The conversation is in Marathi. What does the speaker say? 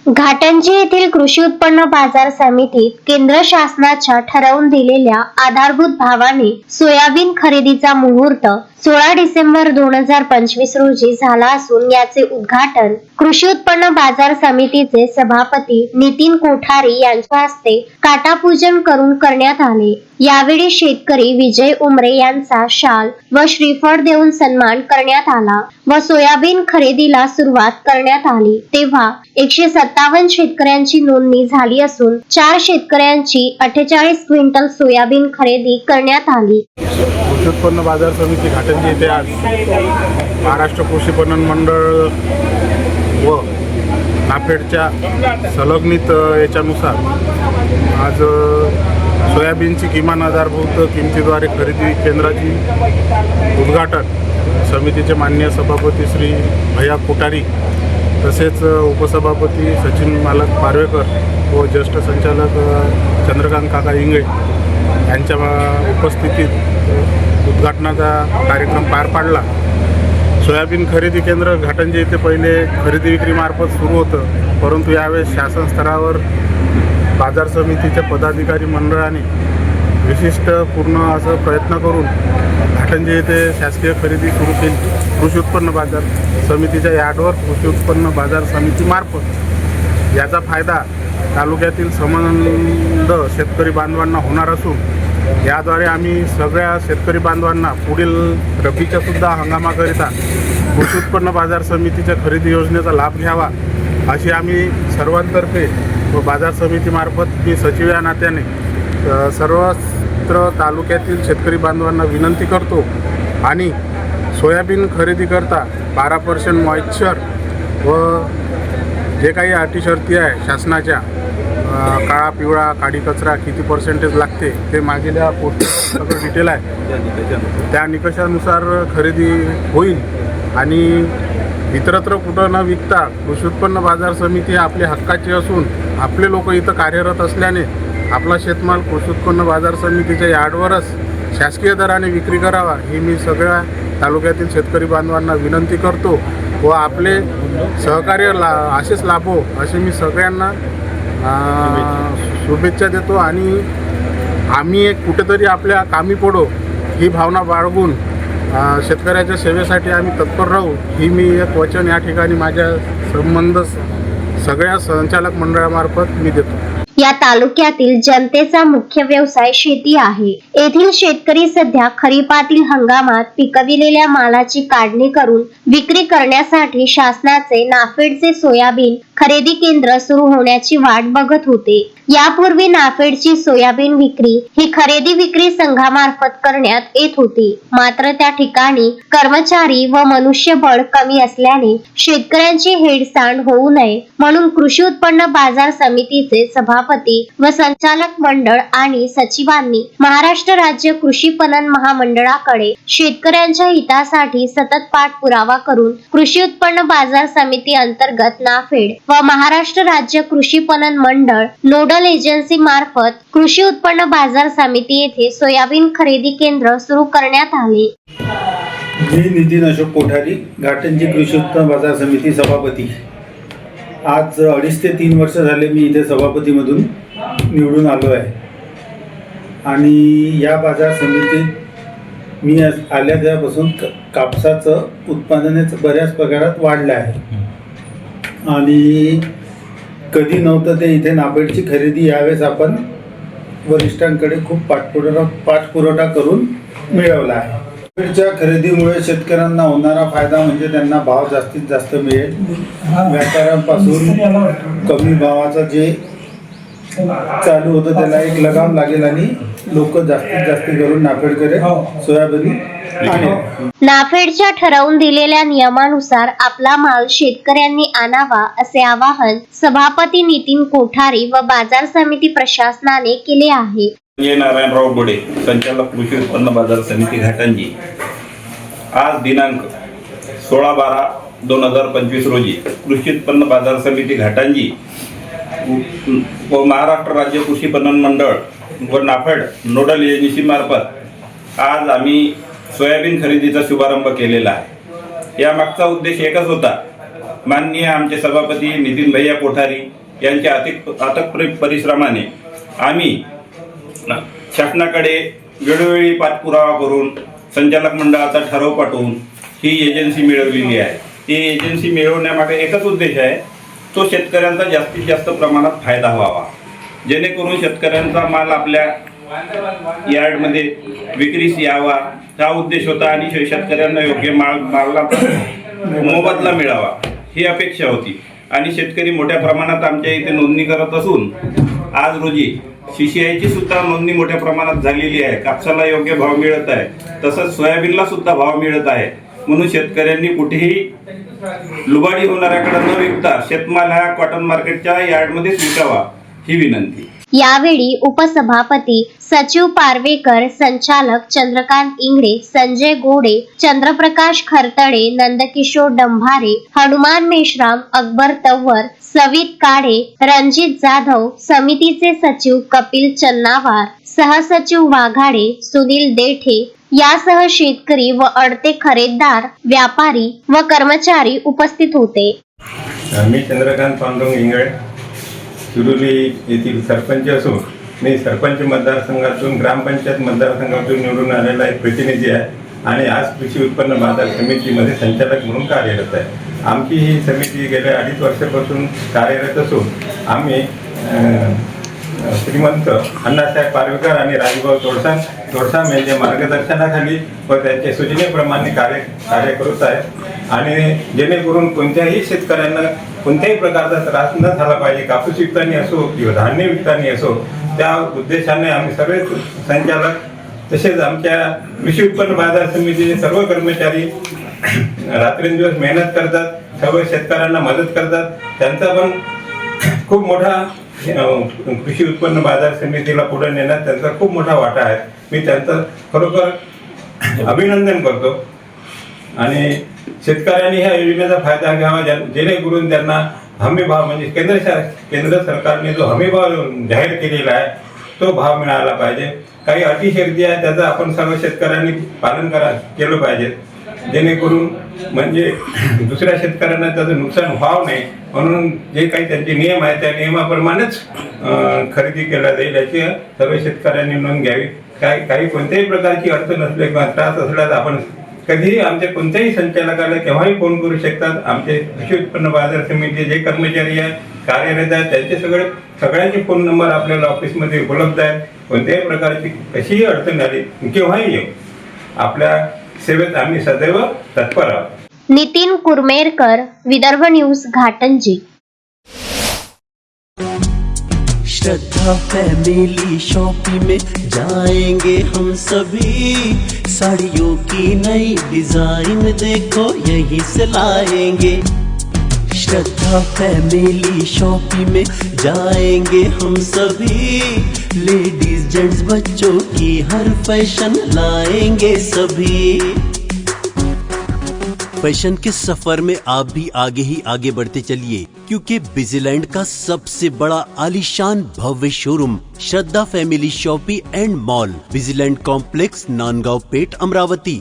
घाटंजी येथील कृषी उत्पन्न बाजार समितीत केंद्र शासनाच्या ठरवून दिलेल्या आधारभूत भावाने सोयाबीन खरेदीचा मुहूर्त 16 डिसेंबर 2025 रोजी झाला असून याचे उद्घाटन कृषी उत्पन्न बाजार समितीचे सभापती नितीन कोठारी यांच्या हस्ते काटापूजन करून करण्यात आले। यावेळी शेतकरी विजय उमरे यांचा शाल व श्रीफळ देऊन सन्मान करण्यात आला व सोयाबीन खरेदीला सुरुवात करण्यात आली। तेव्हा 157 शेतकऱ्यांची नोंदणी झाली असून 4 शेतकऱ्यांची 48 क्विंटल सोयाबीन खरेदी करण्यात आली। कृषी उत्पन्न बाजार समिती घाटंजी येथे आज महाराष्ट्र कृषी पणन मंडळ व नाफेडच्या संलग्नित याच्यानुसार आज सोयाबीनची किमान आधारभूत किमतीद्वारे खरेदी केंद्राची उद्घाटन समितीचे माननीय सभापती श्री भैया कोठारी तसेच उपसभापती सचिन मालक पारवेकर व ज्येष्ठ संचालक चंद्रकांत काका इंगळे यांच्या उपस्थितीत उद्घाटनाचा कार्यक्रम पार पाडला। सोयाबीन खरेदी केंद्र घाटंजी येथे पहिले खरेदी विक्रीमार्फत सुरू होतं, परंतु यावेळेस शासन स्तरावर बाजार समितीच्या पदाधिकारी मंडळाने विशिष्ट पूर्ण असं प्रयत्न करून घाटंजी येथे शासकीय खरेदी सुरू केली। कृषी उत्पन्न बाजार समितीच्या यार्डवर कृषी उत्पन्न बाजार समितीमार्फत याचा फायदा तालुक्यातील संबंध शेतकरी बांधवांना होणार असून याद्वारे आम्ही सगळ्या शेतकरी बांधवांना पुढील रब्बीच्या सुद्धा हंगामाकरिता कृषी उत्पन्न बाजार समितीच्या खरेदी योजनेचा लाभ घ्यावा अशी आम्ही सर्वांतर्फे व बाजार समितीमार्फत मी सचिव या नात्याने सर्वत्र तालुक्यातील शेतकरी बांधवांना विनंती करतो आणि सोयाबीन खरेदी करता 12% मॉइश्चर व जे काही अटी शर्ती आहे शासनाच्या काळा पिवळा काडी कचरा किती पर्सेंटेज लागते ते मागील या पोस्ट सगळं डिटेल आहे, त्या निकषानुसार खरेदी होईल आणि इतरत्र कुठं न विकता कृषी उत्पन्न बाजार समिती आपल्या हक्काची असून आपले लोक इथं कार्यरत असल्याने आपला शेतमाल कृषी उत्पन्न बाजार समितीच्या यार्डवरच शासकीय दराने विक्री करावा ही मी सगळ्या तालुक्यातील शेतकरी बांधवांना विनंती करतो व आपले सहकार्य असेच लाभो असे मी सगळ्यांना शुभेच्छा देतो आणि आम्ही एक कुठेतरी आपल्या कामी पडो ही भावना बाळगून शेतकऱ्याच्या सेवेसाठी आम्ही तत्पर राहू ही मी एक वचन या ठिकाणी माझ्या संबंध सगळ्या संचालक मंडळामार्फत मी देतो। या तालुक्यातील जनतेचा मुख्य व्यवसाय शेती आहे। येथील शेतकरी सध्या खरीपातील हंगामात पिकविलेल्या मालाची काढणी करून विक्री करण्यासाठी शासनाचे नाफेडचे सोयाबीन खरेदी केंद्र सुरू होण्याची वाट बघत होते। यापूर्वी नाफेडची सोयाबीन विक्री ही खरेदी विक्री संघामार्फत करण्यात येत होती, मात्र त्या ठिकाणी कर्मचारी व मनुष्यबळ कमी असल्याने शेतकऱ्यांची हेळसांड होऊ नये म्हणून कृषी उत्पन्न बाजार समितीचे सभापती व संचालक मंडळ आणि सचिवांनी महाराष्ट्र राज्य कृषी पणन महामंडळाकडे शेतकऱ्यांच्या हितासाठी सतत पाठपुरावा करून कृषी उत्पन्न बाजार समिती अंतर्गत नाफेड व महाराष्ट्र राज्य कृषी पणन मंडळ नोडल एजन्सी मार्फत कृषी उत्पन्न बाजार समिती येथे सोयाबीन खरेदी केंद्र सुरू करण्यात आले। मी नितीन अशोक कोठारी, घाटंजी कृषी उत्पन्न बाजार समिती सभापती। आज 2.5 ते 3 वर्ष झाले मी इथे सभापतीमधून निवडून आलो आहे आणि या बाजार समितीत मी आल्या तेव्हापासून कापसाचं उत्पादनच बऱ्याच प्रकारात वाढलं आहे आणि कधी नव्हतं ते इथे नाफेडची खरेदी यावेळेस आपण वरिष्ठांकडे खूप पाठपुरावा करून मिळवला आहे। नाफेडच्या खरेदीमुळे शेतकऱ्यांना होणारा फायदा म्हणजे त्यांना भाव जास्तीत जास्त मिळेल। व्यापाऱ्यांपासून कमी भावाचं जे चालू होतं त्याला एक लगाम लागेल आणि लोक जास्तीत जास्त करून नाफेडकडे सोयाबीन नाफेडच्या ठरवून दिलेल्या नियमानुसार आपला माल शेतकऱ्यांनी आणावा असे आवाहन सभापती नितीन कोठारी व बाजार समिती प्रशासनाने केले आहे। नारायणराव बोडे, संचालक कृषी उत्पन्न बाजार समिती घाटंजी। आज दिनांक 16/12/2025 रोजी कृषी उत्पन्न बाजार समिती घाटंजी व महाराष्ट्र राज्य कृषी पणन मंडळ व नाफेड नोडल एजन्सी मार्फत आज आम्ही सोयाबीन खरेदीचा शुभारंभ केलेला आहे। या मागचा उद्देश एकच होता माननीय आमचे सभापती नितीन भैया कोठारी यांच्या अथक परिश्रमाने आम्ही शासनाकडे वेळोवेळी पाठपुरावा करून संचालक मंडळाचा ठराव पाठवून ही एजन्सी मिळवलेली आहे. ही एजन्सी मिळवण्यामागे एकच उद्देश आहे, तो शेतकऱ्यांचा जास्तीत जास्त प्रमाणात फायदा व्हावा, जेणेकरून शेतकऱ्यांचा माल आपल्या यार्डमध्ये विक्रीस यावा हा उद्देश होता आणि शेतकऱ्यांना योग्य मालाचा मोबदला मिळावा ही अपेक्षा होती. आणि शेतकरी मोठ्या प्रमाणात आमच्या इथे नोंदणी करत असून आज रोजी CCIची सुद्धा नोंदणी मोठ्या प्रमाणात झालेली आहे. कापसाला योग्य भाव मिळत आहे, तसंच सोयाबीनला सुद्धा भाव मिळत आहे. म्हणून शेतकऱ्यांनी कुठेही लुबाडी होणाऱ्याकडे न विकता शेतमाल हा कॉटन मार्केटच्या यार्डमध्येच विकावा ही विनंती. यावेळी उपसभापती सचिव पारवेकर, संचालक चंद्रकांत इंगळे, संजय गोडे, चंद्रप्रकाश खरतडे, नंदकिशोर डंभारे, हनुमान मेश्राम, अकबर तव्वर, सवित काडे, रणजित जाधव, समितीचे सचिव कपिल चन्नावार, सहसचिव वाघाडे, सुनील देठे यासह शेतकरी व अडते खरेदीदार, व्यापारी व कर्मचारी उपस्थित होते. मी चंद्रकांत पांडुरंग इंगळे, शिरोली येथील सरपंच असून मी सरपंच मतदारसंघातून ग्रामपंचायत मतदारसंघातून निवडून आलेला एक प्रतिनिधी आहे आणि आज कृषी उत्पन्न बाजार समितीमध्ये संचालक म्हणून कार्यरत आहे. आमची ही समिती गेल्या 2.5 वर्षापासून कार्यरत असून आम्ही श्रीमंत अण्णासाहेब पारवेकर आणि राजभाऊ तोडसाम यांच्या मार्गदर्शनाखाली व त्यांच्या सूचनेप्रमाणे कार्य करत आहे. आणि जेणेकरून कोणत्याही शेतकऱ्यांना कोणत्याही प्रकारचा त्रास न झाला पाहिजे, कापूस विकताना असो किंवा धान्य विकताना असो, त्या उद्देशाने आम्ही सर्व संचालक तसेच आमच्या कृषी उत्पन्न बाजार समितीचे सर्व कर्मचारी रात्रंदिवस मेहनत करतात, सर्व शेतकऱ्यांना मदत करतात. त्यांचा पण खूप मोठा कृषी उत्पन्न बाजार समितीला पुढे नेण्यात त्यांचा खूप मोठा वाटा आहे. मी त्यांचं खरोखर अभिनंदन करतो. आणि शेतकऱ्यांनी ह्या योजनेचा फायदा घ्यावा, जेणेकरून त्यांना हमी भाव म्हणजे केंद्र सरकारने जो हमी भाव जाहीर केलेला आहे तो भाव मिळाला पाहिजे. काही अटी शर्ती आहे त्याचं आपण सर्व शेतकऱ्यांनी पालन केलं पाहिजे, जेणेकरून म्हणजे दुसऱ्या शेतकऱ्यांना त्याचं नुकसान व्हावं नाही. म्हणून जे काही त्यांचे नियम आहेत त्या नियमाप्रमाणेच खरेदी केला जाईल याची सर्व शेतकऱ्यांनी नोंद घ्यावी. काही कोणत्याही प्रकारची अडचण असली किंवा त्रास असल्यास आपण कधीही आमच्या कोणत्याही संचालकाला केव्हाही फोन करू शकतात. आमचे कृषी उत्पन्न बाजार समितीचे जे कर्मचारी आहेत कार्यरत आहेत त्यांचे सगळ्यांचे फोन नंबर आपल्याला ऑफिसमध्ये उपलब्ध आहेत. कोणत्याही प्रकारची कशीही अडचण आली केव्हाही येऊ, आपल्या सेवेत आम्ही सदैव तत्पर आहोत. नितीन कुरमेरकर, विदर्भ न्यूज, घाटंजी. श्रद्धा फैमिली शॉपिंग में जाएंगे हम सभी, साड़ियों की नई डिजाइन देखो यहीं से लाएंगे. श्रद्धा फैमिली शॉपिंग में जाएंगे हम सभी, लेडीज जेंट्स बच्चों की हर फैशन लाएंगे सभी. फैशन के सफर में आप भी आगे ही आगे बढ़ते चलिए, क्योंकि बिजीलैंड का सबसे बड़ा आलीशान भव्य showroom Shraddha family shopping and mall, Busyland complex, Nandgaon Peth, Amravati.